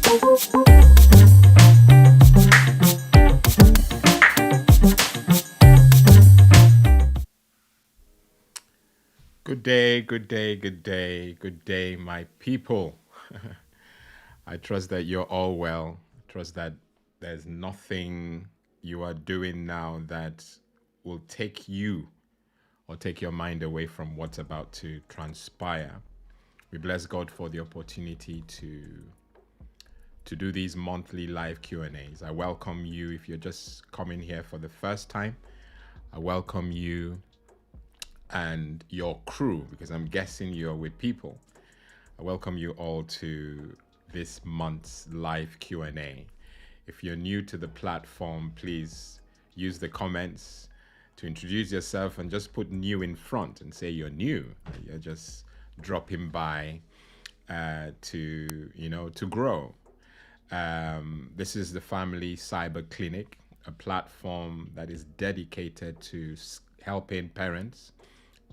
Good day, good day, good day, good day, my people. I trust that you're all well. I trust that there's nothing you are doing now that will take you or take your mind away from what's about to transpire. We bless God for the opportunity to do these monthly live Q&As. I welcome you if you're just coming here for the first time. I welcome you and your crew because I'm guessing you're with people. I welcome you all to this month's live Q&A. If you're new to the platform, please use the comments to introduce yourself and just put new in front and say you're new. You're just dropping by to grow. This is the Family Cyber Clinic, a platform that is dedicated to helping parents,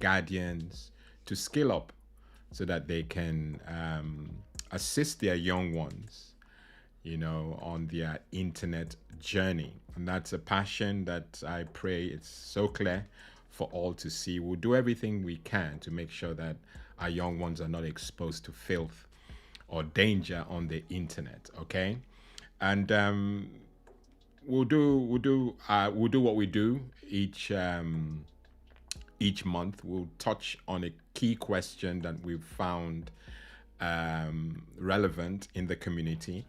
guardians to skill up so that they can assist their young ones, on their internet journey. And that's a passion that I pray it's so clear for all to see. We'll do everything we can to make sure that our young ones are not exposed to filth or danger on the internet. Okay, and we'll do what we do each month. We'll touch on a key question that we've found relevant in the community,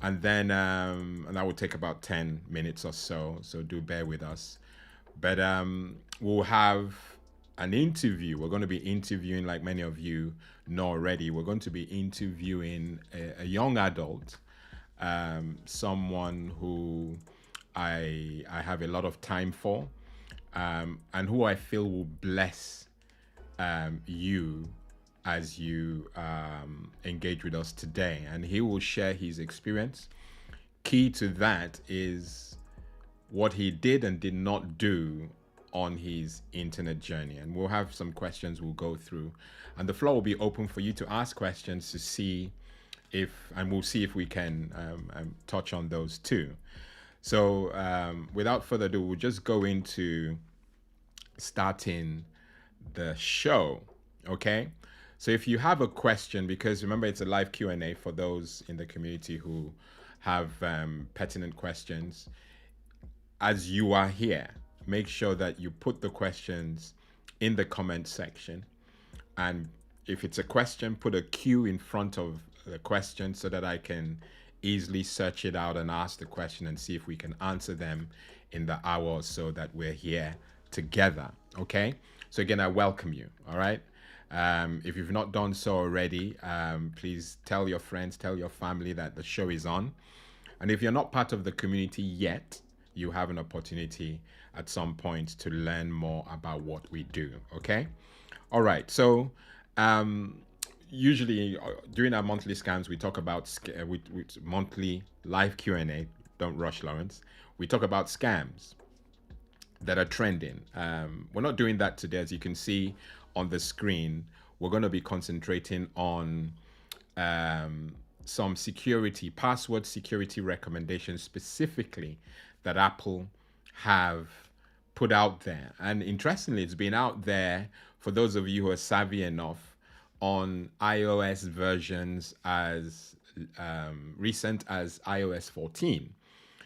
and then and that will take about 10 minutes or so. So do bear with us. But we'll have an interview. We're going to be interviewing, like many of you know already, we're going to be interviewing a young adult, someone who I have a lot of time for, and who I feel will bless you as you engage with us today. And he will share his experience. Key to that is what he did and did not do on his internet journey. And we'll have some questions we'll go through. And the floor will be open for you to ask questions to see and we'll see if we can touch on those too. So without further ado, we'll just go into starting the show, okay? So if you have a question, because remember it's a live Q&A for those in the community who have pertinent questions, as you are here, make sure that you put the questions in the comment section. And if it's a question, put a Q in front of the question so that I can easily search it out and ask the question and see if we can answer them in the hour or so that we're here together. Okay? So again, I welcome you. All right? If you've not done so already, please tell your friends, tell your family that the show is on. And if you're not part of the community yet, you have an opportunity at some point to learn more about what we do. Okay? All right. So usually during our monthly scams, we talk about monthly live Q&A. Don't rush, Lawrence. We talk about scams that are trending. We're not doing that today. As you can see on the screen, we're going to be concentrating on some password security recommendations specifically that Apple have put out there. And interestingly, it's been out there for those of you who are savvy enough on iOS versions as recent as iOS 14.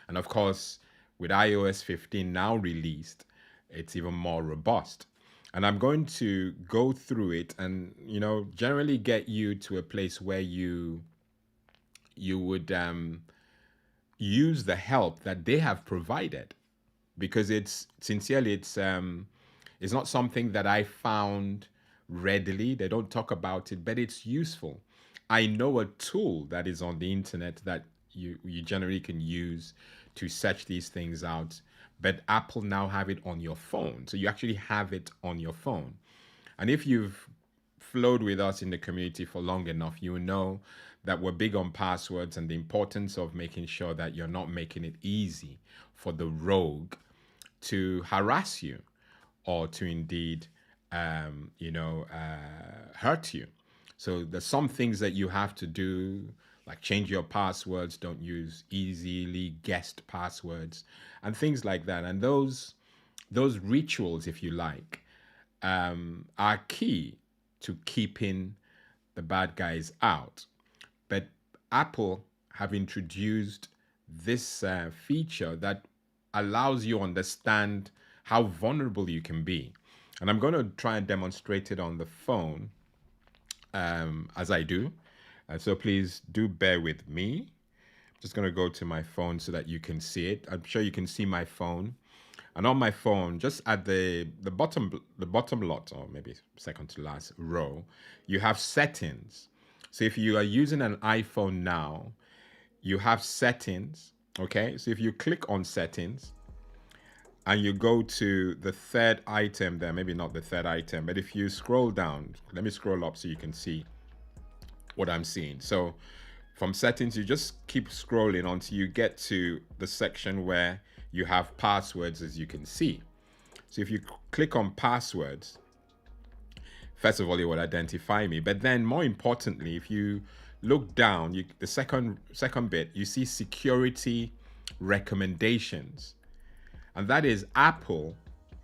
And of course, with iOS 15 now released, it's even more robust. And I'm going to go through it and, generally get you to a place where you would use the help that they have provided, because it's not something that I found readily. They don't talk about it, but it's useful. I know a tool that is on the internet that you generally can use to search these things out, but Apple now have it on your phone. So you actually have it on your phone. And if you've flowed with us in the community for long enough, you know that we're big on passwords and the importance of making sure that you're not making it easy for the rogue to harass you or to indeed, hurt you. So there's some things that you have to do, like change your passwords, don't use easily guessed passwords, and things like that. And those rituals, if you like, are key to keeping the bad guys out. But Apple have introduced this feature that allows you to understand how vulnerable you can be. And I'm going to try and demonstrate it on the phone as I do. So please do bear with me. I'm just going to go to my phone so that you can see it. I'm sure you can see my phone. And on my phone, just at the bottom lot, or maybe second to last row, you have settings. So if you are using an iPhone now, you have settings. Okay, so if you click on settings and you go to the third item there, maybe not the third item, but if you scroll down, let me scroll up so you can see what I'm seeing. So from settings, you just keep scrolling until you get to the section where you have passwords, as you can see. So if you click on passwords, first of all, it will identify me. But then more importantly, if you look down, the second bit, you see security recommendations. And that is Apple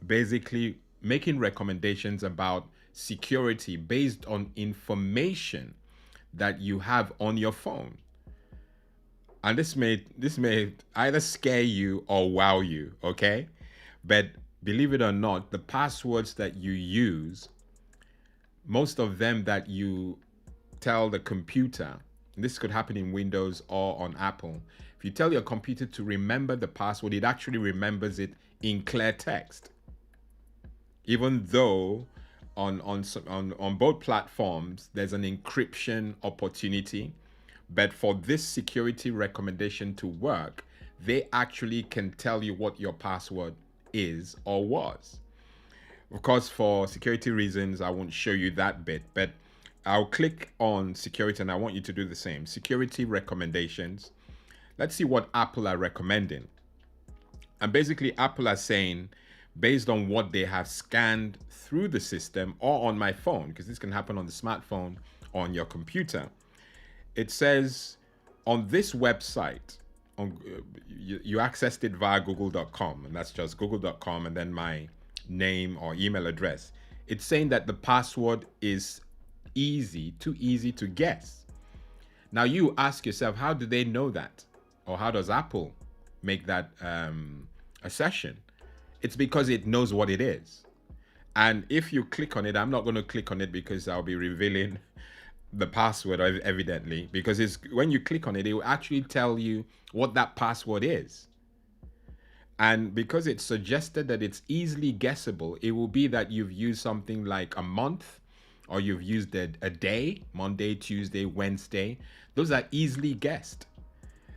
basically making recommendations about security based on information that you have on your phone. And this may either scare you or wow you, okay? But believe it or not, the passwords that you use, most of them that you tell the computer, this could happen in Windows or on Apple. If you tell your computer to remember the password, it actually remembers it in clear text. Even though on both platforms there's an encryption opportunity, but for this security recommendation to work, they actually can tell you what your password is or was. Of course, for security reasons, I won't show you that bit, but I'll click on security and I want you to do the same. Security recommendations. Let's see what Apple are recommending. And basically, Apple are saying, based on what they have scanned through the system or on my phone, because this can happen on the smartphone or on your computer, it says on this website, you accessed it via google.com, and that's just google.com and then my name or email address. It's saying that the password is too easy to guess. Now you ask yourself, how do they know that? Or how does Apple make that assertion? It's because it knows what it is. And if you click on it, I'm not going to click on it because I'll be revealing the password, evidently, because it's when you click on it, it will actually tell you what that password is. And because it's suggested that it's easily guessable, it will be that you've used something like a month, or you've used a day, Monday, Tuesday, Wednesday. Those are easily guessed.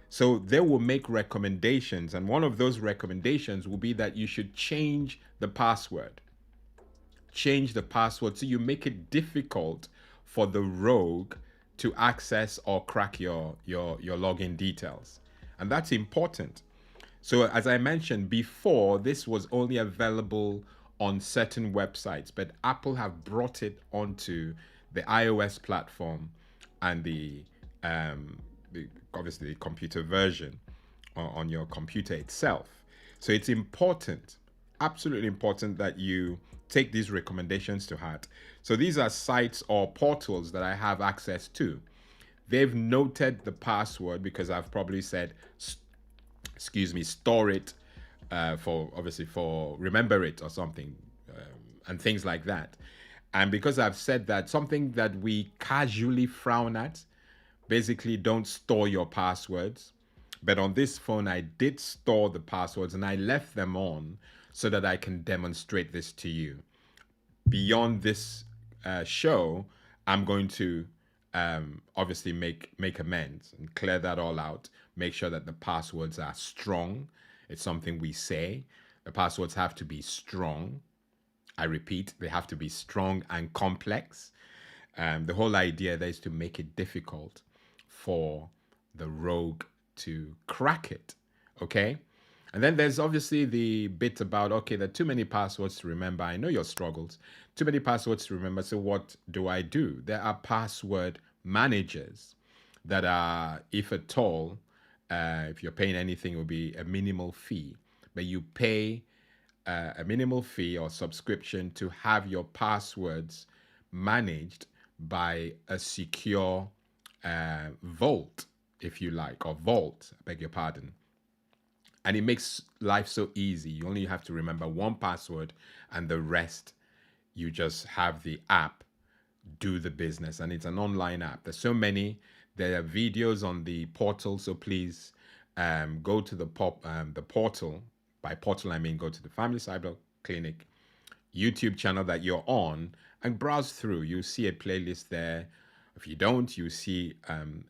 So they will make recommendations, and one of those recommendations will be that you should change the password. Change the password so you make it difficult for the rogue to access or crack your login details. And that's important. So as I mentioned before, this was only available on certain websites, but Apple have brought it onto the iOS platform and the obviously the computer version on your computer itself. So it's important, absolutely important, that you take these recommendations to heart. So these are sites or portals that I have access to. They've noted the password because I've probably said, store it for remember it or something, and things like that. And because I've said that, something that we casually frown at, basically don't store your passwords. But on this phone, I did store the passwords and I left them on so that I can demonstrate this to you. Beyond this show, I'm going to obviously make amends and clear that all out. Make sure that the passwords are strong. It's something we say. The passwords have to be strong. I repeat, they have to be strong and complex. The whole idea there is to make it difficult for the rogue to crack it. Okay? And then there's obviously the bit about, okay, there are too many passwords to remember. I know your struggles. Too many passwords to remember. So what do? There are password managers. that are, if at all, if you're paying anything, it will be a minimal fee. But you pay a minimal fee or subscription to have your passwords managed by a secure vault, if you like, or vault, I beg your pardon. And it makes life so easy. You only have to remember one password, and the rest, you just have the app do the business. And it's an online app. There's so many. There are videos on the portal, so please go to the portal. By portal, I mean go to the Family Cyber Clinic YouTube channel that you're on and browse through. You'll see a playlist there. If you don't, you see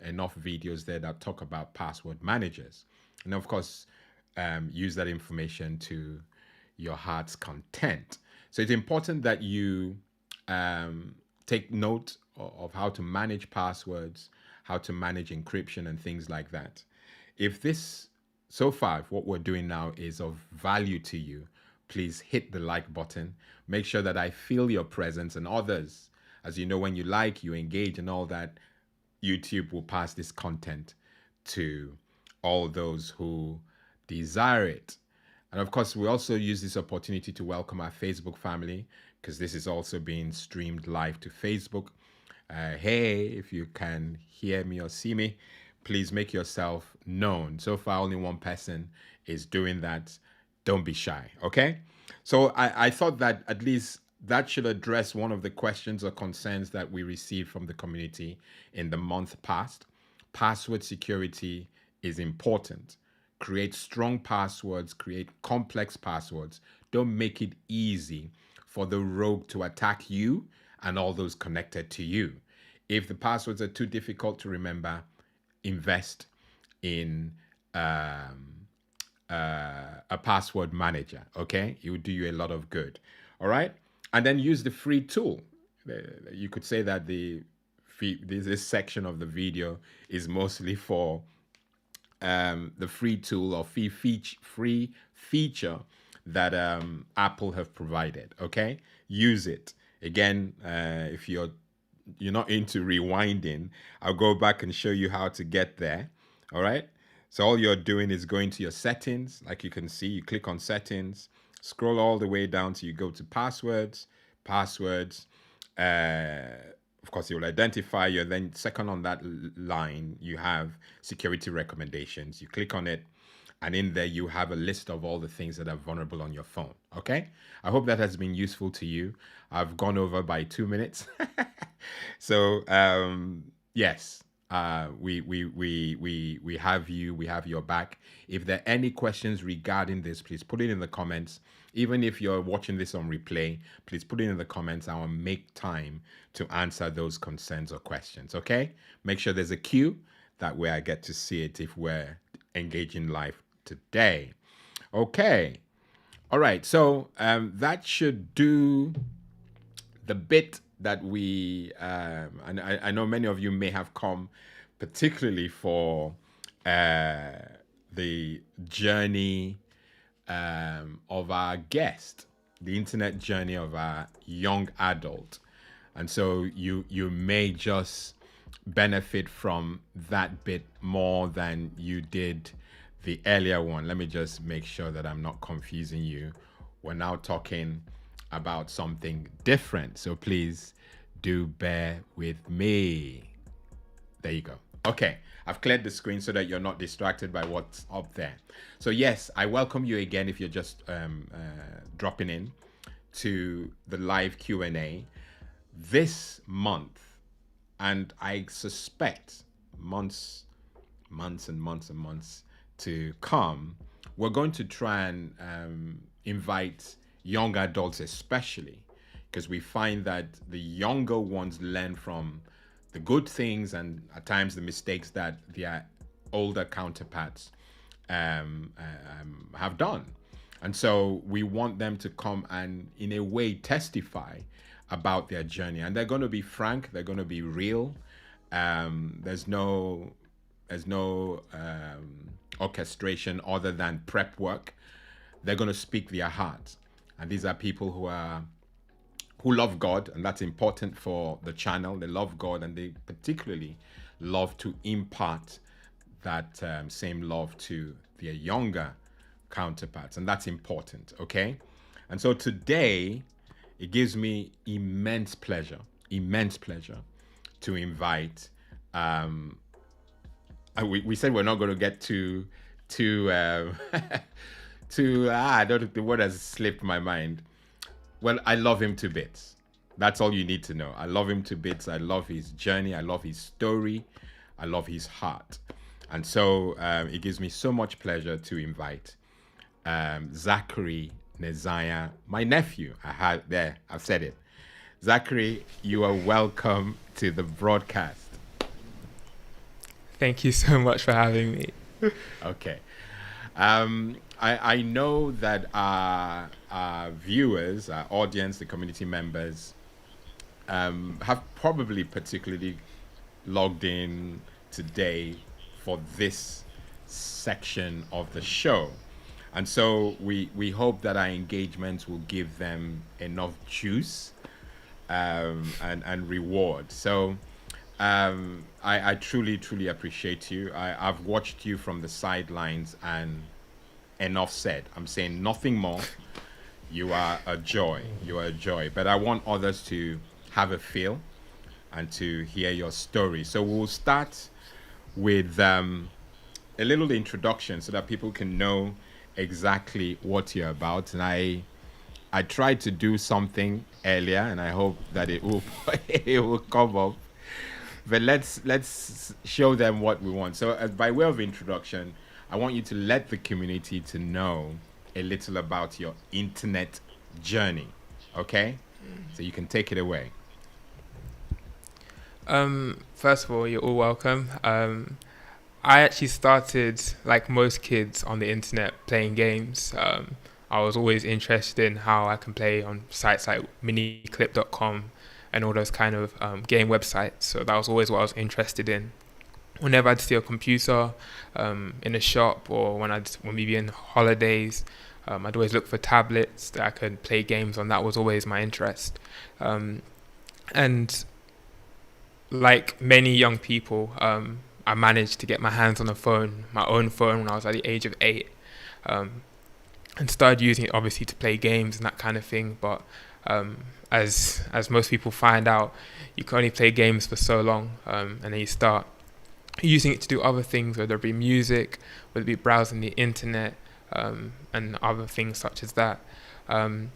enough videos there that talk about password managers. And of course, use that information to your heart's content. So it's important that you take note of how to manage passwords, how to manage encryption and things like that. If this, so far, if what we're doing now is of value to you, please hit the like button. Make sure that I feel your presence and others. As you know, when you like, you engage and all that, YouTube will pass this content to all those who desire it. And of course, we also use this opportunity to welcome our Facebook family, because this is also being streamed live to Facebook. Hey, if you can hear me or see me, please make yourself known. So far, only one person is doing that. Don't be shy, okay? So I thought that at least that should address one of the questions or concerns that we received from the community in the month past. Password security is important. Create strong passwords, create complex passwords. Don't make it easy for the rogue to attack you and all those connected to you. If the passwords are too difficult to remember, invest in a password manager, okay? It will do you a lot of good, all right? And then use the free tool. You could say that this section of the video is mostly for the free tool or free feature that Apple have provided, okay? Use it. Again, if you're not into rewinding, I'll go back and show you how to get there, all right? So all you're doing is going to your settings. Like you can see, you click on settings, scroll all the way down till you go to passwords. Of course, it will identify you. Then second on that line, you have security recommendations. You click on it, and in there, you have a list of all the things that are vulnerable on your phone, okay? I hope that has been useful to you. I've gone over by 2 minutes. So, yes, we have you, we have your back. If there are any questions regarding this, please put it in the comments. Even if you're watching this on replay, please put it in the comments. I will make time to answer those concerns or questions, okay? Make sure there's a queue. That way I get to see it if we're engaging live today. Okay. All right. So that should do the bit that we, and I know many of you may have come particularly for the journey of our guest, the internet journey of our young adult. And so you may just benefit from that bit more than you did the earlier one. Let me just make sure that I'm not confusing you. We're now talking about something different. So please do bear with me. There you go. Okay, I've cleared the screen so that you're not distracted by what's up there. So yes, I welcome you again if you're just dropping in to the live Q&A this month. And I suspect months to come, we're going to try and invite young adults especially, because we find that the younger ones learn from the good things and at times the mistakes that their older counterparts have done. And so we want them to come and in a way testify about their journey. And they're going to be frank, they're going to be real. There's no orchestration other than prep work. They're going to speak their heart. And these are people who love God, and that's important for the channel. They love God, and they particularly love to impart that same love to their younger counterparts, and that's important. Okay, and so today it gives me immense pleasure to invite. We said we're not going to get to to I don't, the word has slipped my mind. Well, I love him to bits. That's all you need to know. I love him to bits. I love his journey. I love his story. I love his heart. And so it gives me so much pleasure to invite Zachary Nezianya, my nephew. I've said it. Zachary, you are welcome to the broadcast. Thank you so much for having me. Okay. I know that our viewers, our audience, the community members, have probably particularly logged in today for this section of the show. And so we hope that our engagements will give them enough juice and reward. So I truly appreciate you. I've watched you from the sidelines, and enough said. I'm saying nothing more. You are a joy. You are a joy. But I want others to have a feel and to hear your story. So we'll start with a little introduction so that people can know exactly what you're about. And I tried to do something earlier, and I hope that it will it will come up. But let's show them what we want. So, by way of introduction, I want you to let the community to know a little about your internet journey. Okay, so you can take it away. First of all, you're all welcome. I actually started, like most kids, on the internet playing games. I was always interested in how I can play on sites like miniclip.com and all those kind of game websites. So that was always what I was interested in. Whenever I'd see a computer in a shop, or when we'd be in holidays, I'd always look for tablets that I could play games on. That was always my interest. And like many young people, I managed to get my hands on my own phone, when I was at the age of 8, and started using it obviously to play games and that kind of thing. But as most people find out, you can only play games for so long, and then you start using it to do other things, whether it be music, whether it be browsing the internet, and other things such as that. Me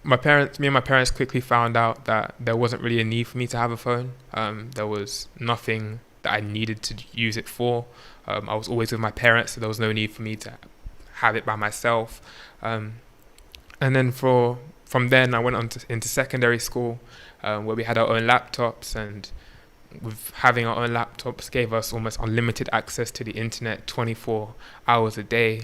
and my parents quickly found out that there wasn't really a need for me to have a phone. There was nothing that I needed to use it for. I was always with my parents, so there was no need for me to have it by myself. And then from then I went on into secondary school, where we had our own laptops, and with having our own laptops gave us almost unlimited access to the internet 24 hours a day.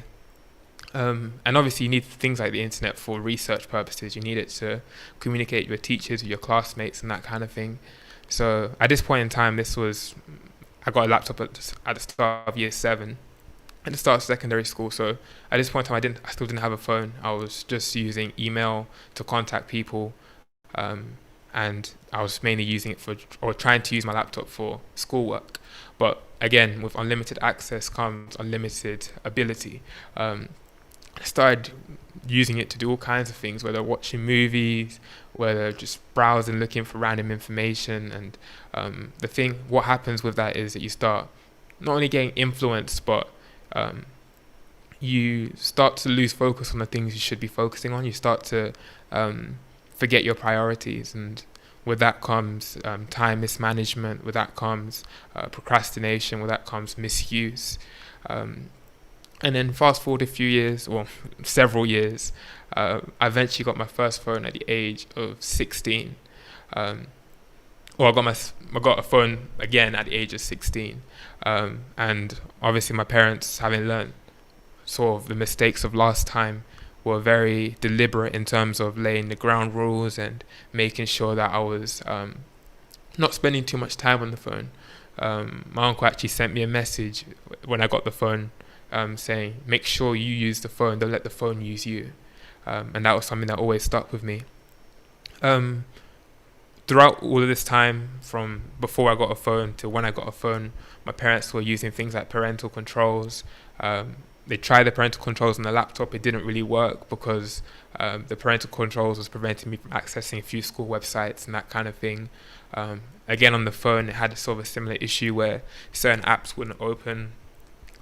And obviously you need things like the internet for research purposes. You need it to communicate with your teachers, with your classmates and that kind of thing. So at this point in time, I got a laptop at the start of year 7, at the start of secondary school. So at this point in time, I still didn't have a phone. I was just using email to contact people, and I was mainly using it or trying to use my laptop for schoolwork. But again, with unlimited access comes unlimited ability. I started using it to do all kinds of things, whether watching movies, whether just browsing, looking for random information. And what happens with that is that you start not only getting influenced, but you start to lose focus on the things you should be focusing on. You start to forget your priorities, and with that comes time mismanagement, with that comes procrastination, with that comes misuse. And then fast forward a few years, or several years, I eventually got my first phone at the age of 16. I got a phone again at the age of 16. And obviously my parents, having learned sort of the mistakes of last time, were very deliberate in terms of laying the ground rules and making sure that I was not spending too much time on the phone. My uncle actually sent me a message when I got the phone, saying, make sure you use the phone, don't let the phone use you. And that was something that always stuck with me. The throughout all of this time, from before I got a phone to when I got a phone, my parents were using things like parental controls. They tried the parental controls on the laptop. It didn't really work because the parental controls was preventing me from accessing a few school websites and that kind of thing. Again, on the phone, it had sort of a similar issue where certain apps wouldn't open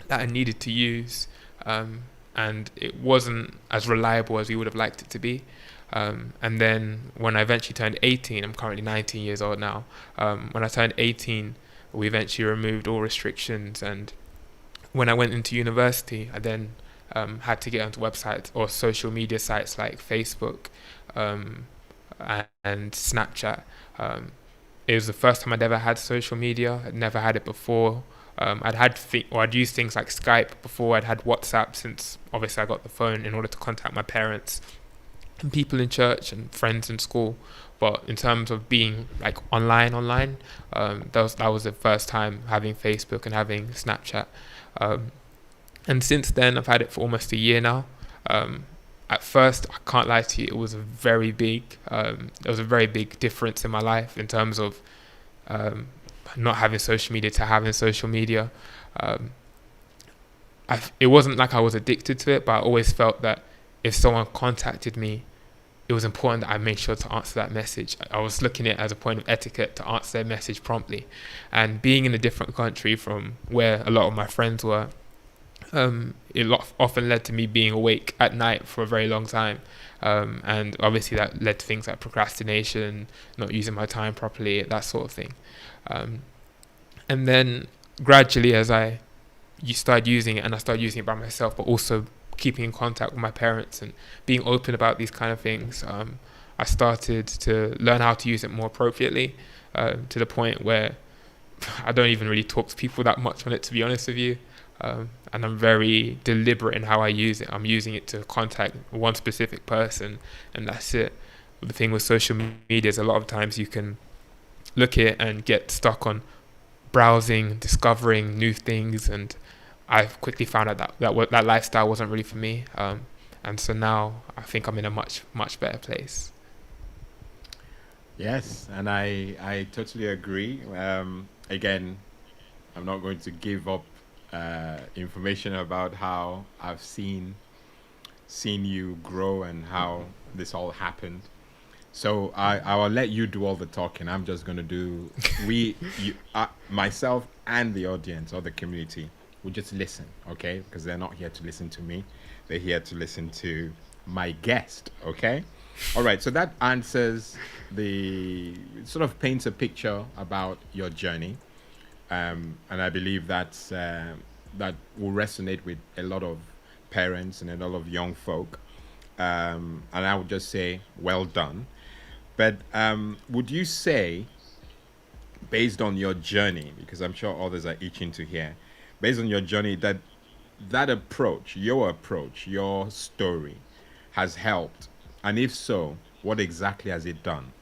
that I needed to use, and it wasn't as reliable as we would have liked it to be. And then when I eventually turned 18, I'm currently 19 years old now. When I turned 18, we eventually removed all restrictions, and when I went into university, I then had to get onto websites or social media sites like Facebook and Snapchat. It was the first time I'd ever had social media. I'd never had it before. I'd used things like Skype before. I'd had WhatsApp since obviously I got the phone in order to contact my parents and people in church and friends in school. But in terms of being like online, that was the first time having Facebook and having Snapchat. And since then, I've had it for almost a year now. At first, I can't lie to you, it was a very big, there was a very big difference in my life in terms of not having social media to having social media. It wasn't like I was addicted to it, but I always felt that if someone contacted me, it was important that I made sure to answer that message. I was looking at it as a point of etiquette to answer their message promptly. And being in a different country from where a lot of my friends were, often led to me being awake at night for a very long time. And obviously that led to things like procrastination, not using my time properly, that sort of thing. And then gradually as you started using it, and I started using it by myself, but also keeping in contact with my parents and being open about these kind of things, I started to learn how to use it more appropriately, to the point where I don't even really talk to people that much on it, to be honest with you. And I'm very deliberate in how I use it. I'm using it to contact one specific person, and that's it. The thing with social media is a lot of times you can look at it and get stuck on browsing, discovering new things, and I've quickly found out that lifestyle wasn't really for me. And so now I think I'm in a much, much better place. Yes, and I totally agree. Again, I'm not going to give up information about how I've seen you grow and how this all happened. So I will let you do all the talking. I'm just going to do myself and the audience or the community will just listen, okay? Because they're not here to listen to me. They're here to listen to my guest, okay? All right, so that answers the sort of paints a picture about your journey. And I believe that will resonate with a lot of parents and a lot of young folk. And I would just say, well done. But would you say, based on your journey, because I'm sure others are itching to hear, based on your journey, that approach, your story, has helped? And if so, what exactly has it done?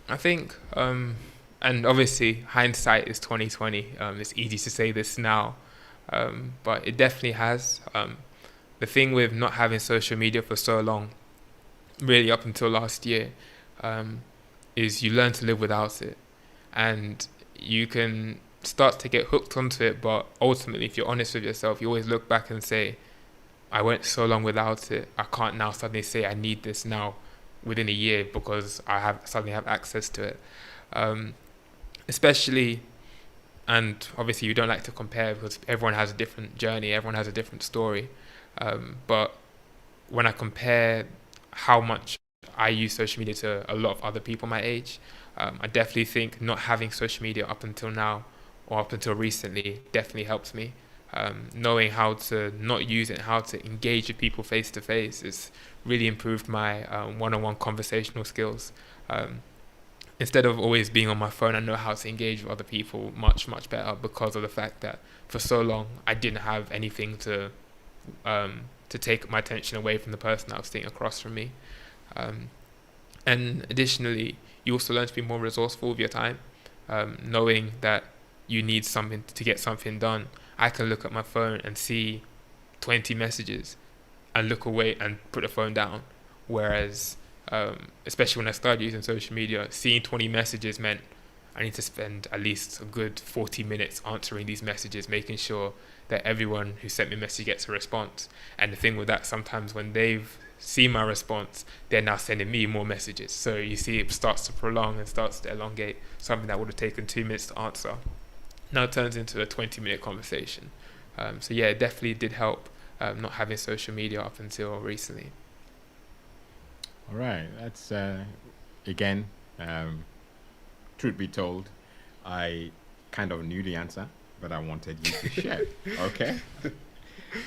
I think, and obviously hindsight is 2020. It's easy to say this now, but it definitely has. The thing with not having social media for so long, really up until last year, is you learn to live without it, and you can start to get hooked onto it. But ultimately, if you're honest with yourself, you always look back and say, I went so long without it. I can't now suddenly say I need this now within a year because I suddenly have access to it. Especially, and obviously you don't like to compare because everyone has a different journey, everyone has a different story. But when I compare how much I use social media to a lot of other people my age, I definitely think not having social media up until now or up until recently definitely helps me. Knowing how to not use it, how to engage with people face to face, has really improved my one-on-one conversational skills. Instead of always being on my phone, I know how to engage with other people much, much better because of the fact that for so long I didn't have anything to take my attention away from the person that was sitting across from me. And additionally, you also learn to be more resourceful with your time, knowing that you need something to get something done. I can look at my phone and see 20 messages and look away and put the phone down. Whereas Especially when I started using social media, seeing 20 messages meant I need to spend at least a good 40 minutes answering these messages, making sure that everyone who sent me a message gets a response. And the thing with that, sometimes when they've seen my response, they're now sending me more messages. So you see it starts to prolong and starts to elongate something that would have taken 2 minutes to answer. Now it turns into a 20-minute conversation. So yeah, it definitely did help not having social media up until recently. All right. That's again. Truth be told, I kind of knew the answer, but I wanted you to share. Okay,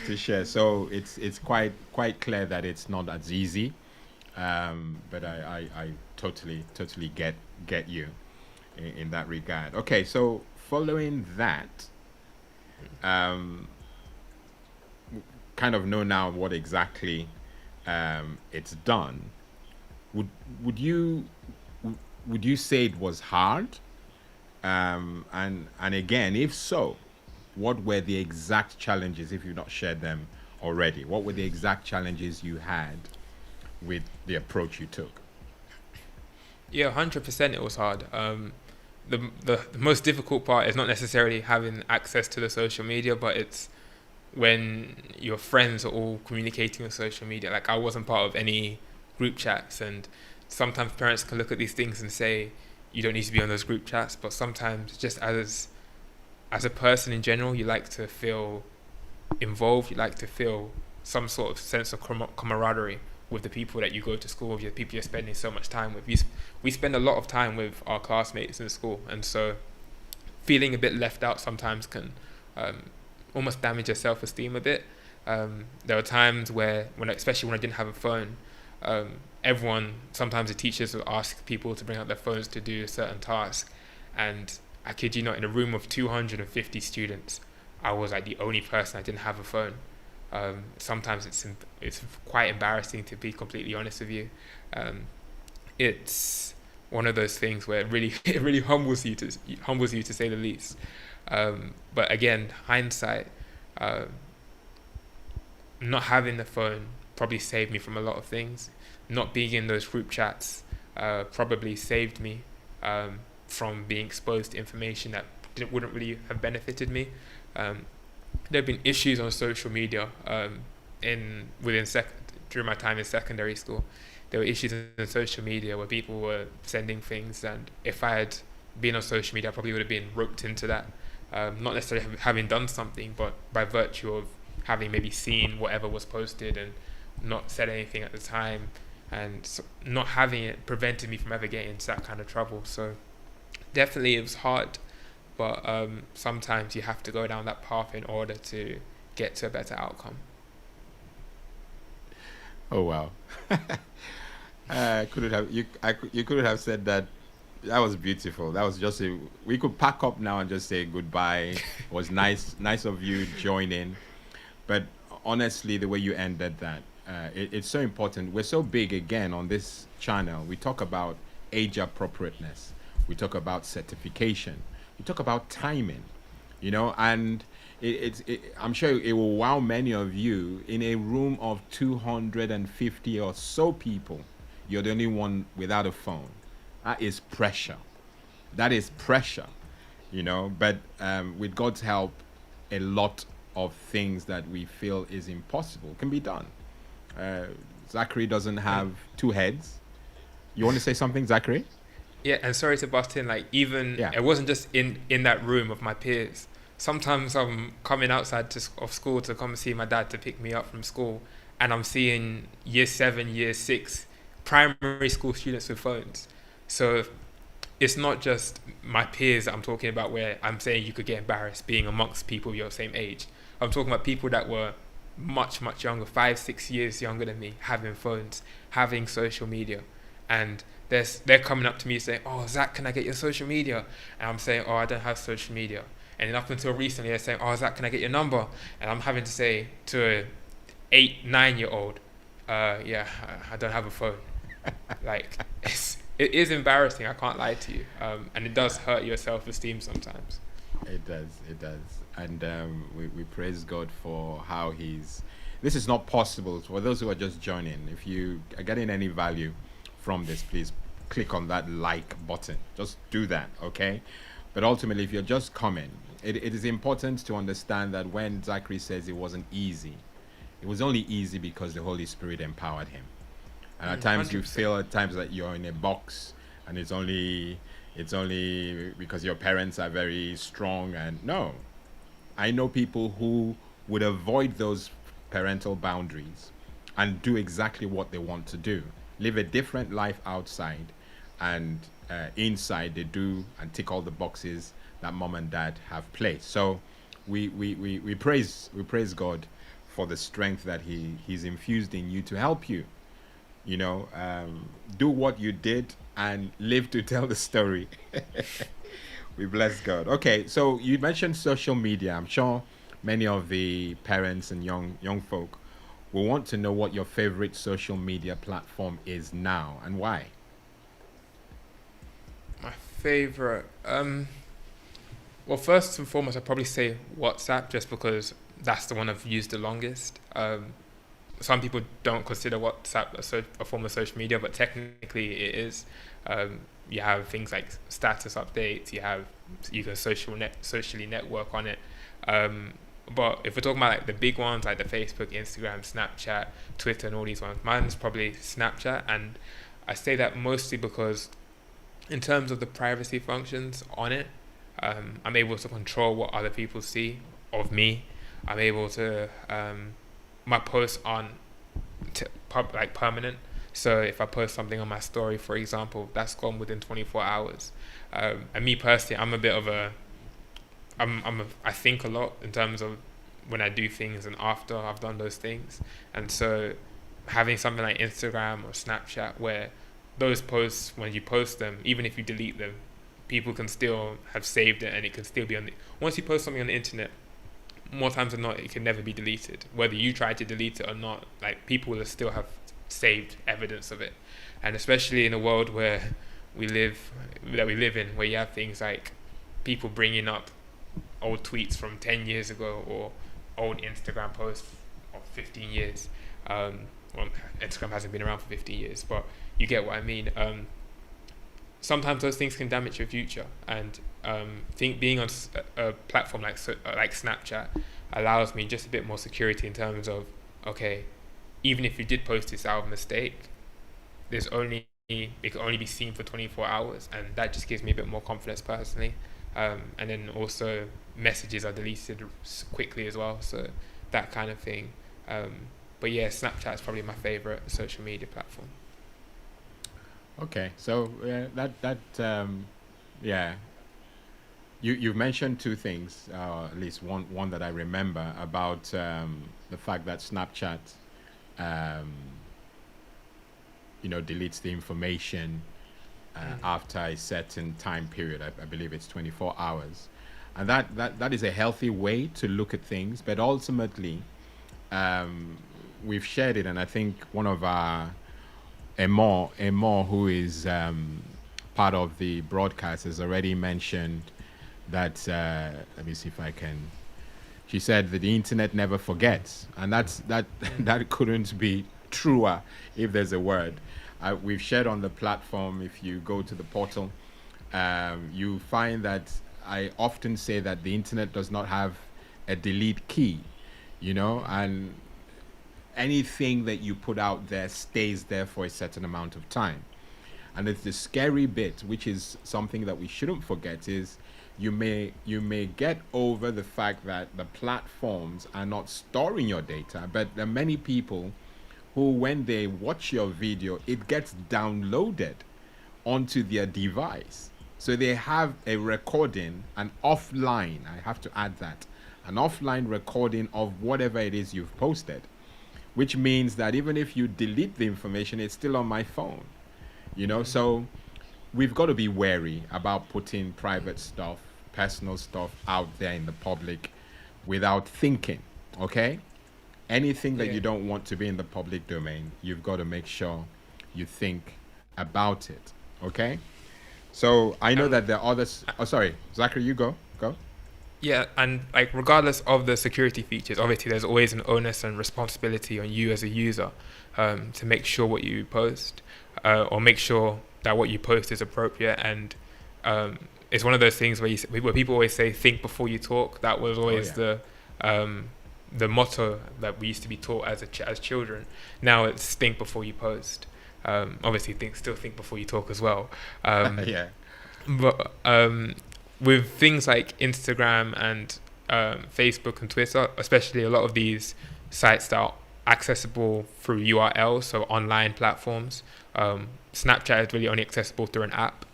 to share. So it's quite clear that it's not as easy, but I totally get you in that regard. Okay, so following that, um, kind of know now what exactly it's done. Would would you would you say it was hard? And again, if so, what were the exact challenges? If you've not shared them already, what were the exact challenges you had with the approach you took? Yeah, 100% it was hard. The most difficult part is not necessarily having access to the social media, but it's when your friends are all communicating on social media. Like I wasn't part of any group chats, and sometimes parents can look at these things and say you don't need to be on those group chats, but sometimes just as a person in general, you like to feel involved. You like to feel some sort of sense of camaraderie with the people that you go to school with, the people you're spending so much time with. We spend a lot of time with our classmates in school, and so feeling a bit left out sometimes can um, almost damage your self-esteem a bit. There were times where, especially when I didn't have a phone, sometimes the teachers would ask people to bring out their phones to do a certain task, and I kid you not, in a room of 250 students, I was like the only person that didn't have a phone. Sometimes it's quite embarrassing, to be completely honest with you. It's one of those things where it really it really humbles you to say the least. But again, hindsight, uh, not having the phone probably saved me from a lot of things. Not being in those group chats probably saved me from being exposed to information that wouldn't really have benefited me. Um, there have been issues on social media during my time in secondary school. There were issues in social media where people were sending things, and if I had been on social media, I probably would have been roped into that. Not necessarily having done something, but by virtue of having maybe seen whatever was posted and not said anything at the time, and so not having it prevented me from ever getting into that kind of trouble. So definitely it was hard, but sometimes you have to go down that path in order to get to a better outcome. Oh wow. Couldn't have you couldn't have said that. That was beautiful. That was just a. We could pack up now and just say goodbye. It was nice of you joining. But honestly, the way you ended that, it's so important. We're so big again on this channel. We talk about age appropriateness. We talk about certification. We talk about timing. And I'm sure it will wow many of you in a room of 250 or so people. You're the only one without a phone. That is pressure. That is pressure. But with God's help, a lot of things that we feel is impossible can be done. Uh, Zachary doesn't have two heads. You want to say something, Zachary? Yeah, and sorry to bust in, like even Yeah. it wasn't just in that room of my peers. Sometimes I'm coming outside of school to come see my dad to pick me up from school, and I'm seeing year 7, year 6 primary school students with phones. So it's not just my peers that I'm talking about where I'm saying you could get embarrassed being amongst people your same age. I'm talking about people that were much, much younger, 5, 6 years younger than me, having phones, having social media. And they're coming up to me saying, "Oh, Zach, can I get your social media?" And I'm saying, "Oh, I don't have social media." And then up until recently, they're saying, "Oh, Zach, can I get your number?" And I'm having to say to a 8, 9 year old, "Yeah, I don't have a phone." Like, it is embarrassing, I can't lie to you. And it does hurt your self-esteem sometimes. It does. It does. And we praise God for how He's. This is not possible for those who are just joining. If you are getting any value from this, please click on that like button. Just do that, okay? But ultimately, if you're just coming, it is important to understand that when Zachary says it wasn't easy, it was only easy because the Holy Spirit empowered him. And at times you 100%. feel at times that you're in a box, and it's only because your parents are very strong. And no, I know people who would avoid those parental boundaries and do exactly what they want to do, live a different life outside, and inside they do and tick all the boxes that mom and dad have placed. So we praise God for the strength that he's infused in you to help you, do what you did and live to tell the story. We bless God. Okay, so you mentioned social media. I'm sure many of the parents and young folk will want to know what your favorite social media platform is now and why. My favorite. Well, first and foremost, I'd probably say WhatsApp, just because that's the one I've used the longest. Some people don't consider WhatsApp a form of social media, but technically it is. You have things like status updates. You can socially network on it. But if we're talking about like the big ones, like the Facebook, Instagram, Snapchat, Twitter, and all these ones, mine's probably Snapchat. And I say that mostly because in terms of the privacy functions on it, I'm able to control what other people see of me. I'm able to my posts aren't like permanent. So if I post something on my story, for example, that's gone within 24 hours. And me personally, I'm a bit of a I think a lot in terms of when I do things and after I've done those things. And so having something like Instagram or Snapchat, where those posts, when you post them, even if you delete them, people can still have saved it, and it can still be on the, once you post something on the internet, more times than not, it can never be deleted. Whether you try to delete it or not, like, people will still have saved evidence of it. And especially in a world where we live in, where you have things like people bringing up old tweets from 10 years ago, or old Instagram posts of 15 years. Well, Instagram hasn't been around for 15 years, but you get what I mean. Sometimes those things can damage your future, and think being on a platform like Snapchat allows me just a bit more security in terms of, okay, even if you did post this out of mistake, it can only be seen for 24 hours, and that just gives me a bit more confidence personally. And then also messages are deleted quickly as well, so that kind of thing. But yeah, Snapchat is probably my favorite social media platform. Okay, so yeah, you've mentioned two things, at least one that I remember about the fact that Snapchat, um, deletes the information after a certain time period. I believe it's 24 hours, and that is a healthy way to look at things. But ultimately, um, we've shared it, and I think one of our Emo, who is part of the broadcast, has already mentioned that. Let me see if I can. She said that the internet never forgets, and that that couldn't be truer, if there's a word. We've shared on the platform. If you go to the portal, you find that I often say that the internet does not have a delete key, and anything that you put out there stays there for a certain amount of time. And it's the scary bit, which is something that we shouldn't forget, is you may get over the fact that the platforms are not storing your data, but there are many people who, when they watch your video, it gets downloaded onto their device. So they have a recording, an offline, I have to add that, an offline recording of whatever it is you've posted, which means that even if you delete the information, it's still on my phone. So we've got to be wary about putting private stuff, personal stuff out there in the public without thinking, okay? Anything that Yeah. you don't want to be in the public domain, you've got to make sure you think about it, okay? So I know Um, that there are others. Oh, sorry, Zachary, you go. Go. Yeah, and like regardless of the security features, obviously there's always an onus and responsibility on you as a user, to make sure what you post. or make sure that what you post is appropriate. And it's one of those things where people always say, think before you talk. That was always the motto that we used to be taught as children. Now it's think before you post. Obviously, still think before you talk as well. Yeah. But with things like Instagram and Facebook and Twitter, especially a lot of these sites that are accessible through URLs, so online platforms. Snapchat is really only accessible through an app.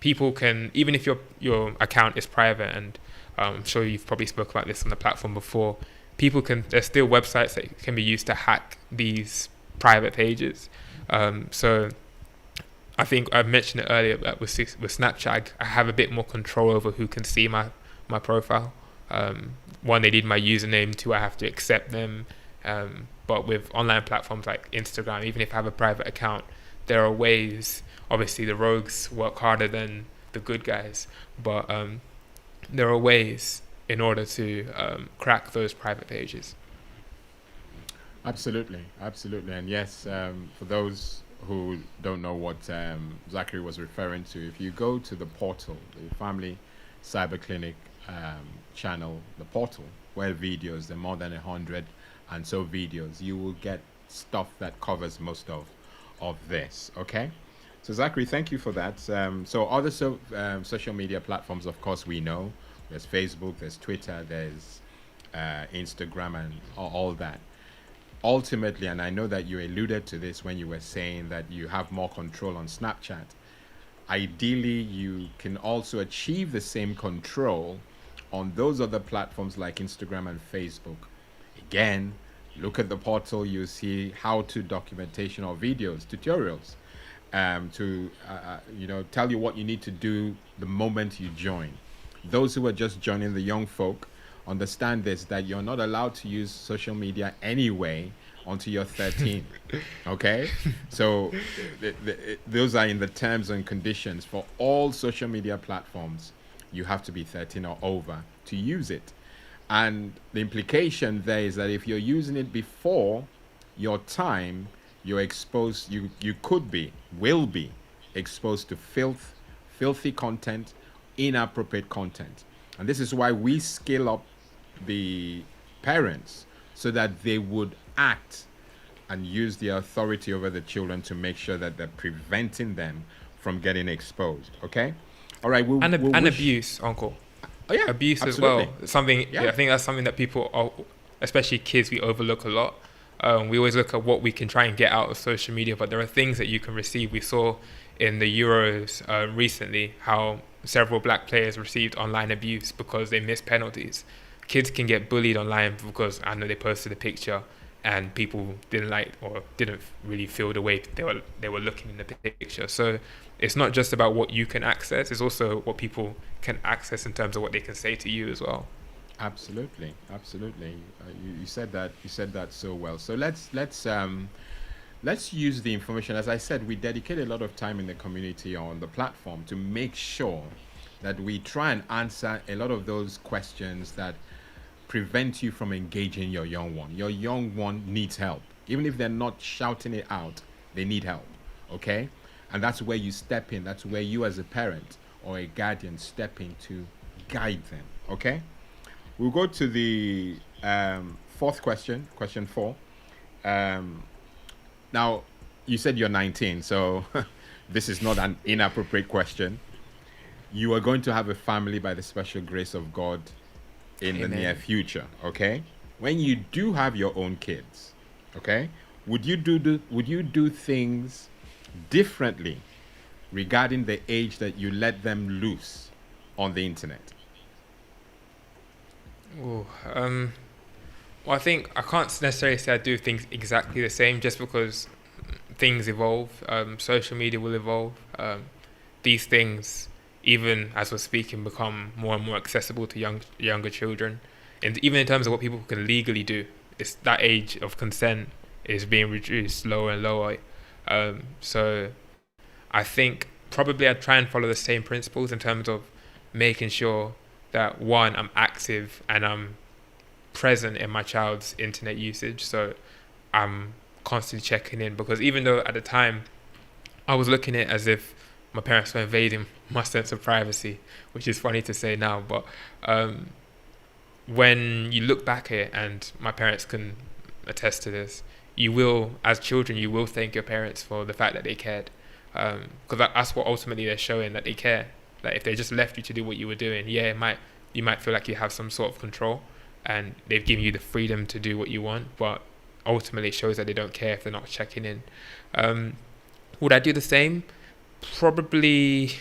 People can, even if your account is private, and I'm sure you've probably spoke about this on the platform before, there's still websites that can be used to hack these private pages. So I think I mentioned it earlier, but with Snapchat, I have a bit more control over who can see my profile. One, they need my username. Two, I have to accept them. But with online platforms like Instagram, even if I have a private account, there are ways. Obviously, the rogues work harder than the good guys, but there are ways in order to crack those private pages. Absolutely, and yes, for those who don't know what Zachary was referring to, if you go to the portal, the Family Cyber Clinic channel, the portal, where videos, there are more than 100 and so videos, you will get stuff that covers most of this. Okay, so Zachary, thank you for that. So other social media platforms, of course, we know there's Facebook, there's Twitter, there's Instagram, and all that. Ultimately, and I know that you alluded to this when you were saying that you have more control on Snapchat, ideally you can also achieve the same control on those other platforms like Instagram and Facebook. Again, look at the portal, you see how-to documentation or videos, tutorials, to tell you what you need to do the moment you join. Those who are just joining, the young folk, understand this, that you're not allowed to use social media anyway until you're 13. Okay, so those are in the terms and conditions for all social media platforms. You have to be 13 or over to use it, and the implication there is that if you're using it before your time, you're exposed, you will be exposed to filthy content, inappropriate content. And this is why we scale up the parents, so that they would act and use their authority over the children to make sure that they're preventing them from getting exposed. Okay, all right. Abuse, uncle. Oh yeah, abuse absolutely. as well. Something. Yeah, I think that's something that people, especially kids, we overlook a lot. We always look at what we can try and get out of social media, but there are things that you can receive. We saw in the Euros recently how several black players received online abuse because they missed penalties. Kids can get bullied online because I know they posted a picture and people didn't really feel the way they were looking in the picture. So it's not just about what you can access; it's also what people can access in terms of what they can say to you as well. Absolutely. You said that so well. So let's use the information. As I said, we dedicate a lot of time in the community on the platform to make sure that we try and answer a lot of those questions that prevent you from engaging your young one. Your young one needs help. Even if they're not shouting it out, they need help. Okay? And that's where you step in. That's where you as a parent or a guardian step in to guide them. Okay? We'll go to the fourth question, question 4. Now, you said you're 19, so this is not an inappropriate question. You are going to have a family by the special grace of God in Amen. the near future, okay? When you do have your own kids, okay, would you do things differently regarding the age that you let them loose on the internet? Ooh, well, I think I can't necessarily say I do things exactly the same, just because things evolve. Social media will evolve. These things, even as we're speaking, become more and more accessible to younger children. And even in terms of what people can legally do, it's that age of consent is being reduced lower and lower. So I think probably I'd try and follow the same principles in terms of making sure that, one, I'm active and I'm present in my child's internet usage. So I'm constantly checking in, because even though at the time I was looking at it as if my parents were invading my sense of privacy, which is funny to say now. But um, when you look back at it, and my parents can attest to this, you will, as children, you will thank your parents for the fact that they cared, because that's what ultimately they're showing, that they care. Like if they just left you to do what you were doing, yeah, you might feel like you have some sort of control, and they've given you the freedom to do what you want, but ultimately it shows that they don't care if they're not checking in. Um, would I do the same? Probably.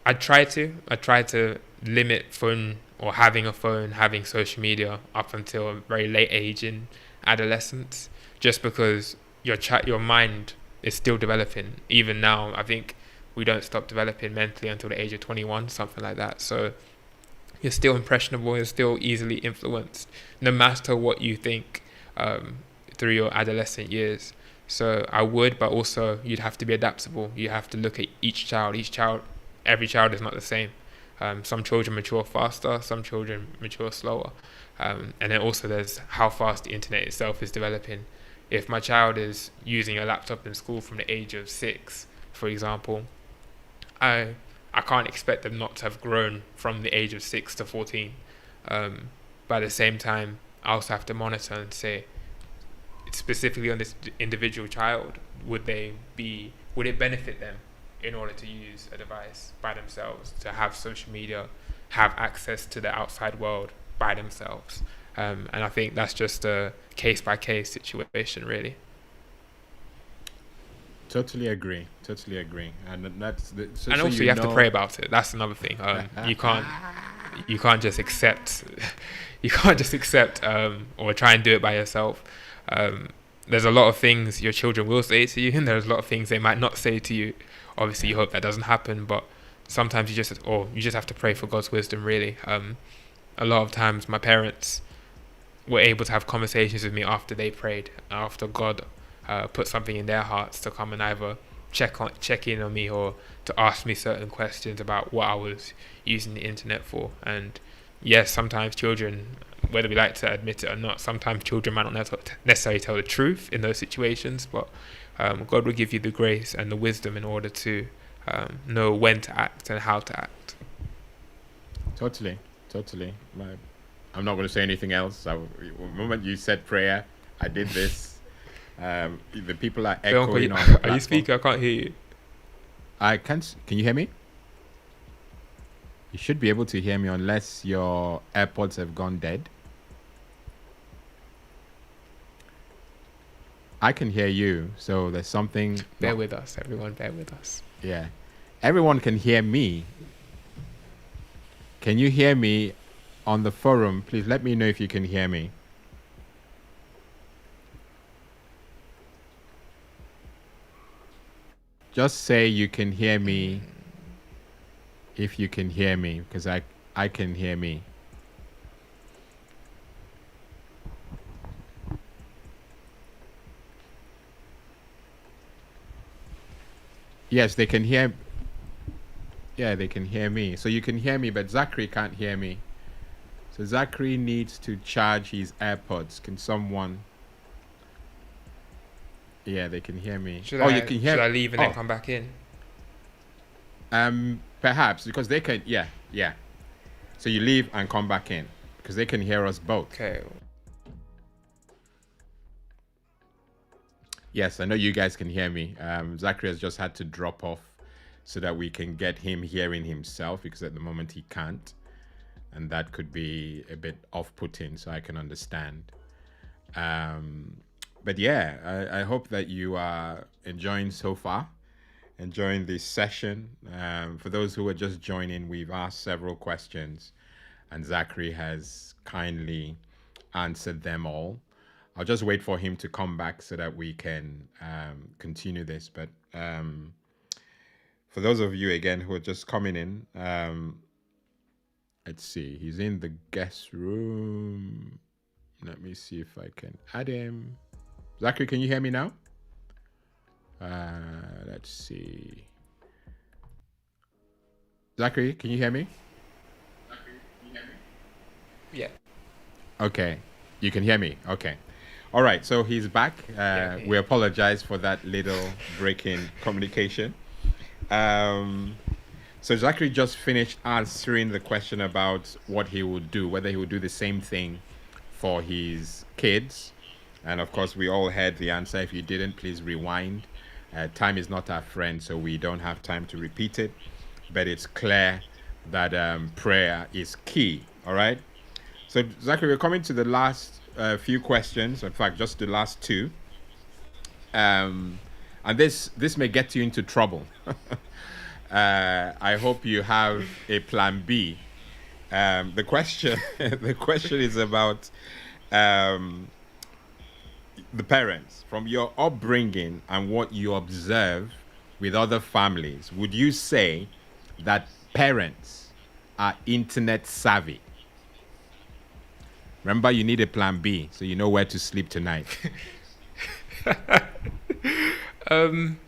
I try to limit phone or having a phone, having social media up until a very late age in adolescence, just because your mind is still developing. Even now, I think we don't stop developing mentally until the age of 21, something like that. So you're still impressionable, you're still easily influenced, no matter what you think, um, through your adolescent years. So I would, but also you'd have to be adaptable. You have to look at each child. Every child is not the same. Some children mature faster, some children mature slower. And then also there's how fast the internet itself is developing. If my child is using a laptop in school from the age of 6, for example, I I can't expect them not to have grown from the age of 6 to 14. But at the same time, I also have to monitor and say, specifically on this individual child, would it benefit them in order to use a device by themselves, to have social media, have access to the outside world by themselves? And I think that's just a case by case situation, really. Totally agree. Totally agree. And that's so. And So also, you you have to pray know. about it. That's another thing. You can't just accept you can't just accept, or try and do it by yourself. Um, there's a lot of things your children will say to you, and there's a lot of things they might not say to you. Obviously, you hope that doesn't happen, but sometimes you just have to pray for God's wisdom. Really, a lot of times my parents were able to have conversations with me after they prayed, after God put something in their hearts to come and either check in on me, or to ask me certain questions about what I was using the internet for. And yes, sometimes children, whether we like to admit it or not, sometimes children might not necessarily tell the truth in those situations, but God will give you the grace and the wisdom in order to know when to act and how to act. Totally. Totally. I'm not going to say anything else. The moment you said prayer, I did this. The people are Bianca, echoing on the are you platform. speaking? I can't hear you. I can't. Can you hear me? You should be able to hear me unless your AirPods have gone dead. I can hear you, so there's something Bear not. with us, everyone. Bear with us. Yeah, everyone can hear me. Can you hear me on the forum? Please let me know if you can hear me. Just say you can hear me if you can hear me, because I can hear me. Yes, they can hear. Yeah, they can hear me. So you can hear me, but Zachary can't hear me. So Zachary needs to charge his AirPods. Can someone? Yeah, they can hear me. Oh, you can Should hear. I leave and then Oh, come back in? perhaps because they can. Yeah, yeah. So you leave and come back in because they can hear us both. Okay. Yes, I know you guys can hear me. Zachary has just had to drop off so that we can get him hearing himself because at the moment he can't, and that could be a bit off-putting. So I can understand. Um, but yeah, I hope that you are enjoying so far, enjoying this session. For those who are just joining, we've asked several questions, and Zachary has kindly answered them all. I'll just wait for him to come back so that we can continue this. But for those of you again who are just coming in, let's see. He's in the guest room. Let me see if I can add him. Zachary, can you hear me now? Let's see. Zachary, can you hear me? Yeah. Okay. You can hear me. Okay. All right, so he's back. Yeah, We okay. apologize for that little break in communication. Um, so Zachary just finished answering the question about what he would do, whether he would do the same thing for his kids. And of course, we all heard the answer. If you didn't, please rewind. Time is not our friend, so we don't have time to repeat it. But it's clear that prayer is key. All right. So Zachary, we're coming to the last few questions. In fact, just the last two. Um, and this may get you into trouble. I hope you have a plan B. The question the question is about um, the parents from your upbringing and what you observe with other families. Would you say that parents are internet savvy? Remember, you need a plan B so you know where to sleep tonight. Um,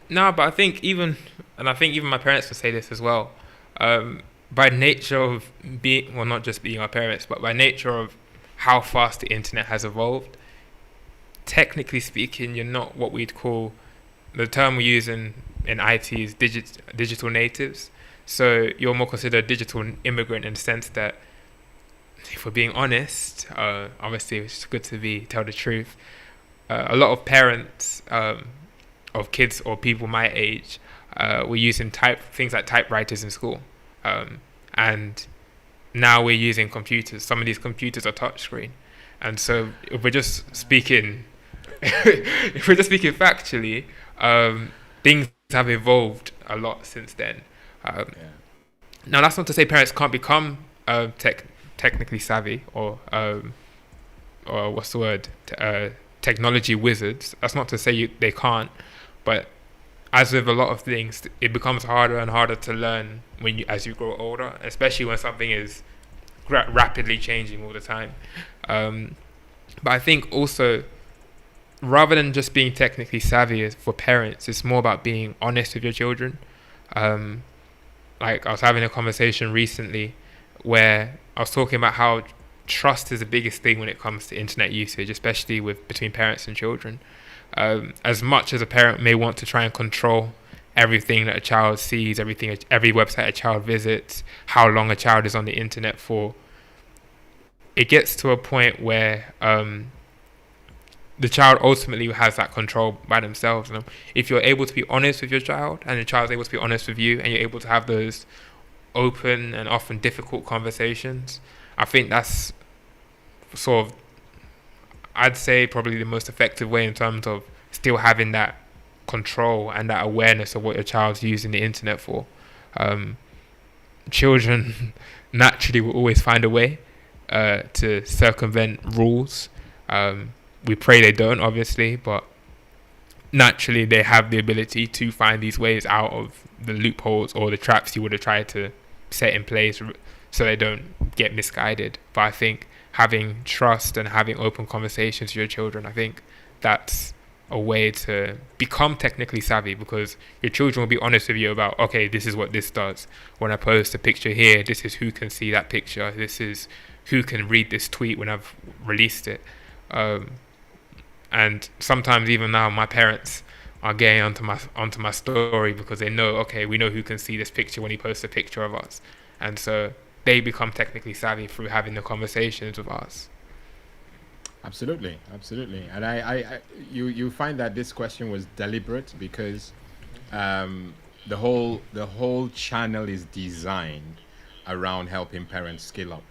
no, but I think even my parents would say this as well. By nature of being, well, not just being our parents, but by nature of how fast the internet has evolved, technically speaking, you're not what we'd call, the term we use in IT is digital natives. So you're more considered a digital immigrant in the sense that, if we're being honest, obviously it's good to be tell the truth. A lot of parents of kids or people my age were using things like typewriters in school, and now we're using computers. Some of these computers are touchscreen, and so if we're just speaking factually, things have evolved a lot since then. Um, Yeah. Now that's not to say parents can't become technically savvy or what's the word, technology wizards. That's not to say they can't, but as with a lot of things, it becomes harder and harder to learn as you grow older, especially when something is rapidly changing all the time. Um, but I think also, rather than just being technically savvy for parents, it's more about being honest with your children. Um, like I was having a conversation recently where I was talking about how trust is the biggest thing when it comes to internet usage, especially with between parents and children. As much as a parent may want to try and control everything that a child sees, every website a child visits, how long a child is on the internet for, it gets to a point where the child ultimately has that control by themselves. You know? If you're able to be honest with your child, and the child's able to be honest with you, and you're able to have those open and often difficult conversations, I think that's sort of, I'd say, probably the most effective way in terms of still having that control and that awareness of what your child's using the internet for. Um, Children naturally will always find a way to circumvent rules. We pray they don't, obviously, but naturally they have the ability to find these ways out of the loopholes or the traps you would have tried to set in place so they don't get misguided. But I think having trust and having open conversations with your children, I think that's a way to become technically savvy, because your children will be honest with you about, okay, this is what this does. When I post a picture here, this is who can see that picture. This is who can read this tweet when I've released it. Um, and sometimes even now, my parents are getting onto my story because they know, okay, we know who can see this picture when he posts a picture of us, and so they become technically savvy through having the conversations with us. Absolutely, absolutely. And you find that this question was deliberate because the whole channel is designed around helping parents scale up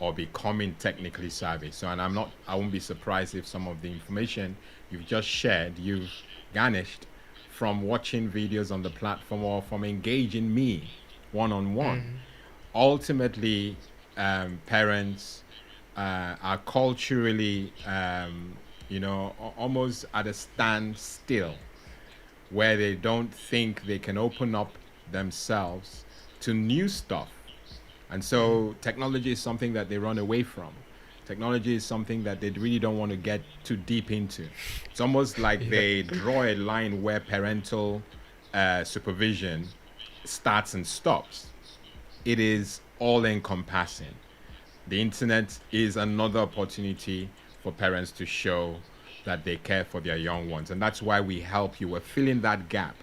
or becoming technically savvy. So, and I won't be surprised if some of the information you've just shared, you've garnished from watching videos on the platform or from engaging me one on one. Mm. Ultimately, parents are culturally, almost at a standstill where they don't think they can open up themselves to new stuff. And Mm. so technology is something that they run away from. Technology is something that they really don't want to get too deep into. It's almost like Yeah. they draw a line where parental supervision starts and stops. It is all encompassing. The internet is another opportunity for parents to show that they care for their young ones. And that's why we help you. We're filling that gap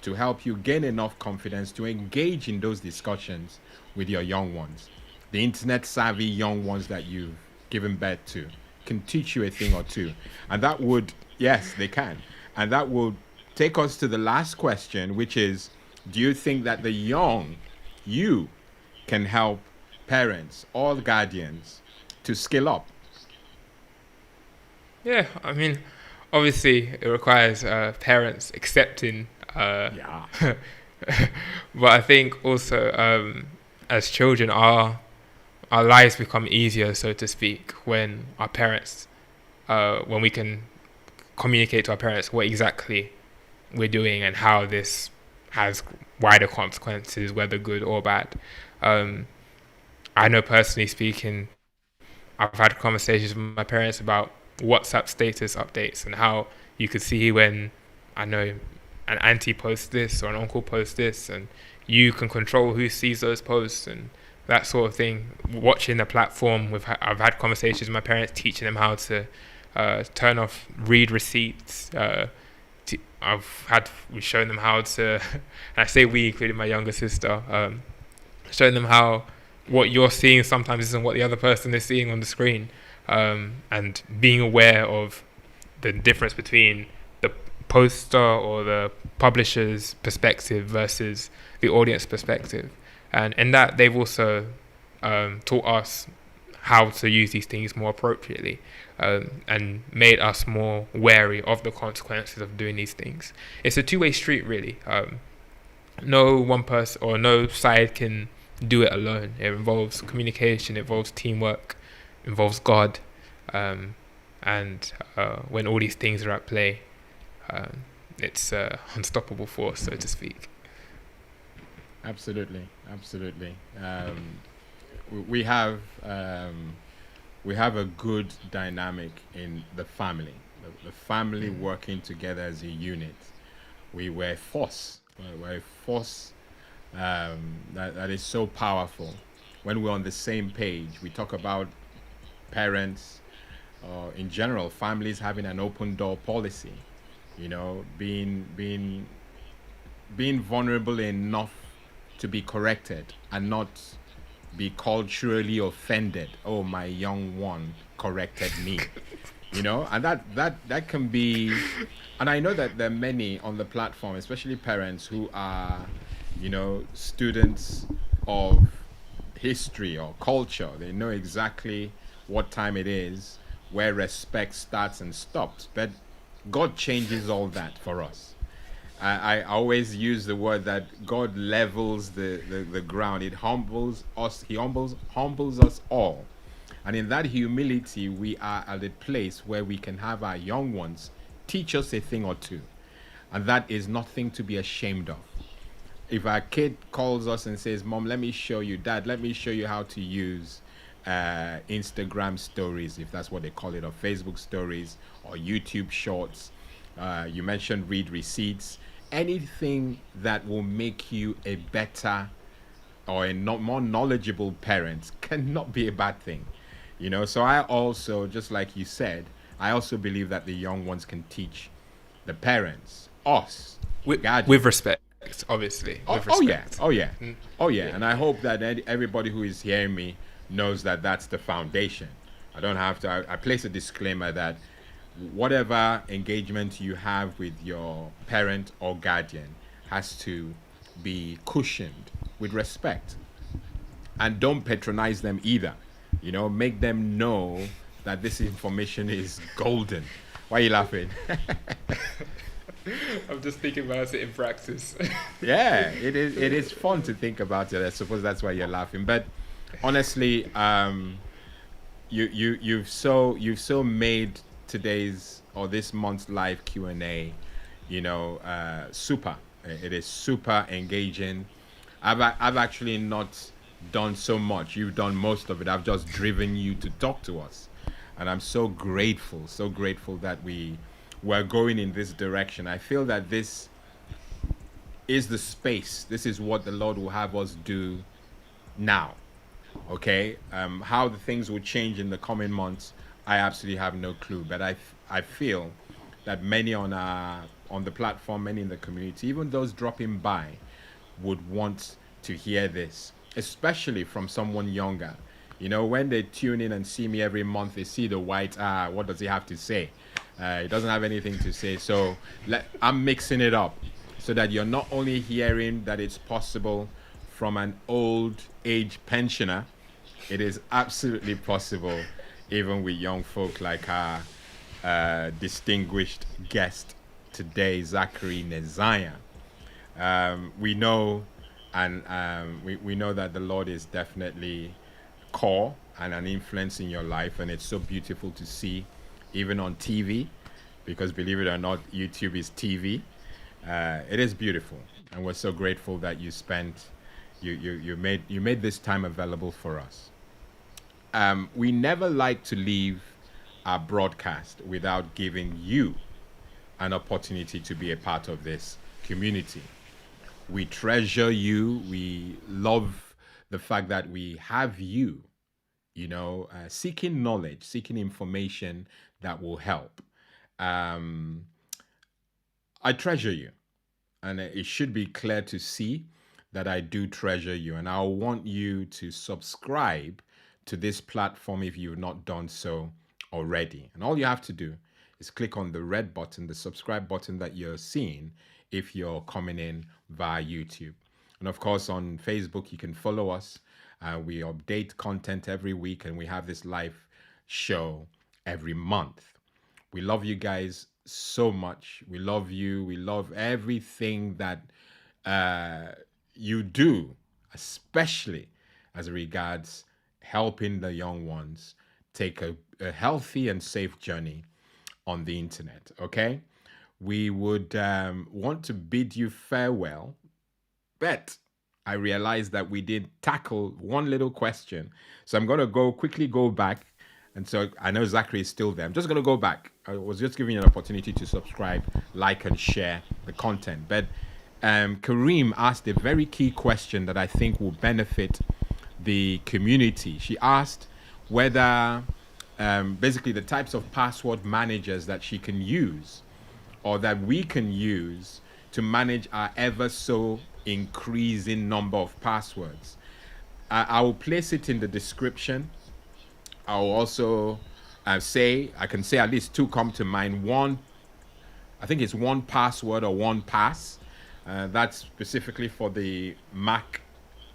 to help you gain enough confidence to engage in those discussions with your young ones. The internet savvy young ones that you've given birth to can teach you a thing or two. And that would, yes, they can. And that would take us to the last question, which is, do you think that the young, you, can help parents or guardians to skill up? Yeah, I mean, obviously it requires parents accepting, Yeah. but I think also as children, our lives become easier, so to speak, when our parents, when we can communicate to our parents what exactly we're doing and how this has wider consequences, whether good or bad. Um, I know personally speaking, I've had conversations with my parents about WhatsApp status updates and how you could see when, I know, an auntie posts this or an uncle posts this, and you can control who sees those posts and that sort of thing. Watching the platform, I've had conversations with my parents, teaching them how to turn off read receipts. We've shown them how to, and I say we, including my younger sister, showing them how what you're seeing sometimes isn't what the other person is seeing on the screen, and being aware of the difference between the poster or the publisher's perspective versus the audience perspective. And in that, they've also taught us how to use these things more appropriately, and made us more wary of the consequences of doing these things. It's a two-way street, really. No one person or no side can do it alone. It involves communication, it involves teamwork, it involves God, and when all these things are at play, it's unstoppable force, so to speak. Absolutely, absolutely. We have a good dynamic in the family. The family working together as a unit. We were a force. We're a force that is so powerful. When we're on the same page, we talk about parents, in general, families having an open door policy. Being vulnerable enough to be corrected and not be culturally offended. Oh, my young one corrected me. And that can be, and I know that there are many on the platform, especially parents who are, students of history or culture. They know exactly what time it is, where respect starts and stops. But God changes all that for us. I always use the word that God levels the ground. It humbles us. He humbles us all. And in that humility, we are at a place where we can have our young ones teach us a thing or two. And that is nothing to be ashamed of. If our kid calls us and says, Mom, let me show you, Dad, let me show you how to use Instagram stories, if that's what they call it, or Facebook stories, or YouTube shorts. You mentioned read receipts. Anything that will make you a better or a more knowledgeable parent cannot be a bad thing. So I also, just like you said, I also believe that the young ones can teach the parents, us, With respect, obviously. Oh, With oh yeah, respect. oh yeah, oh yeah. Yeah. And I hope that everybody who is hearing me knows that that's the foundation. I don't have to. I place a disclaimer that whatever engagement you have with your parent or guardian has to be cushioned with respect, and don't patronize them either. Make them know that this information is golden. Why are you laughing? I'm just thinking about it in practice. Yeah, it is. It is fun to think about it. I suppose that's why you're laughing. But honestly, you've so made today's or this month's live Q&A, super. It is super engaging. I've actually not done so much. You've done most of it. I've just driven you to talk to us, and I'm so grateful that we're going in this direction. I feel that this is the space. This is what the Lord will have us do now. Okay, how the things will change in the coming months, I absolutely have no clue, but I feel that many on the platform, many in the community, even those dropping by, would want to hear this, especially from someone younger. You know, when they tune in and see me every month, they see the white. What does he have to say? He doesn't have anything to say. So I'm mixing it up so that you're not only hearing that it's possible from an old age pensioner, it is absolutely possible even with young folk like our distinguished guest today, Zachary Nezianya. We know, and we know that the Lord is definitely core and an influence in your life, and it's so beautiful to see, even on TV, because believe it or not, YouTube is TV. It is beautiful, and we're so grateful that you made this time available for us. We never like to leave our broadcast without giving you an opportunity to be a part of this community. We treasure you. We love the fact that we have you, seeking knowledge, seeking information that will help. Um, I treasure you, and it should be clear to see that I do treasure you. And I want you to subscribe to this platform if you've not done so already. And all you have to do is click on the red button, the subscribe button that you're seeing if you're coming in via YouTube. And of course, on Facebook, you can follow us. We update content every week, and we have this live show every month. We love you guys so much. We love you. We love everything that you do, especially as regards helping the young ones take a healthy and safe journey on the internet. Okay, we would want to bid you farewell, but I realized that we did tackle one little question, so I'm going to quickly go back. And so I know Zachary is still there. I'm just going to go back. I was just giving you an opportunity to subscribe, like, and share the content. But Kareem asked a very key question that I think will benefit the community. She asked whether basically the types of password managers that she can use or that we can use to manage our ever so increasing number of passwords. I will place it in the description. I'll also I can say at least two come to mind. One, I think it's 1Password or 1Pass. That's specifically for the Mac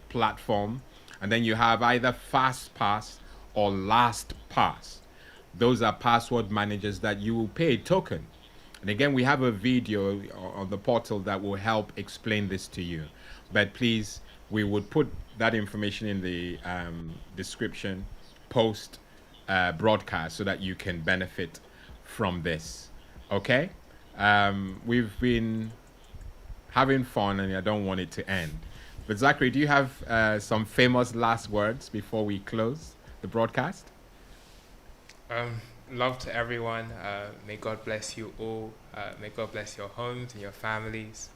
platform. And then you have either FastPass or LastPass. Those are password managers that you will pay a token. And again, we have a video on the portal that will help explain this to you. But please, we would put that information in the description post broadcast so that you can benefit from this. Okay? We've been having fun, and I don't want it to end. But Zachary, do you have some famous last words before we close the broadcast? Love to everyone. May God bless you all. May God bless your homes and your families.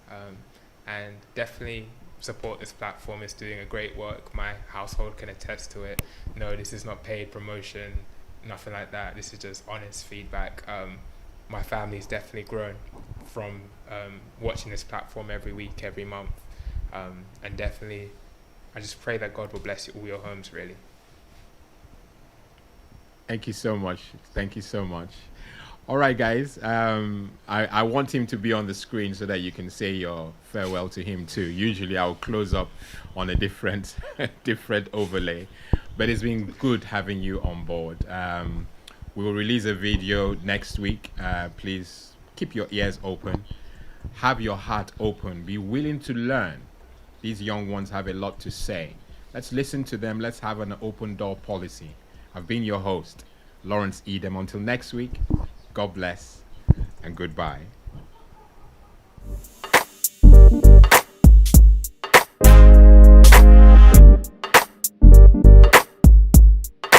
And definitely support this platform. It's doing a great work. My household can attest to it. No, this is not paid promotion, nothing like that. This is just honest feedback. My family's definitely grown from watching this platform every week, every month. And definitely, I just pray that God will bless you, all your homes, really. Thank you so much. Thank you so much. All right, guys. I want him to be on the screen so that you can say your farewell to him too. Usually I'll close up on a different overlay. But it's been good having you on board. We will release a video next week. Please keep your ears open. Have your heart open. Be willing to learn. These young ones have a lot to say. Let's listen to them. Let's have an open door policy. I've been your host, Lawrence Edem. Until next week, God bless and goodbye.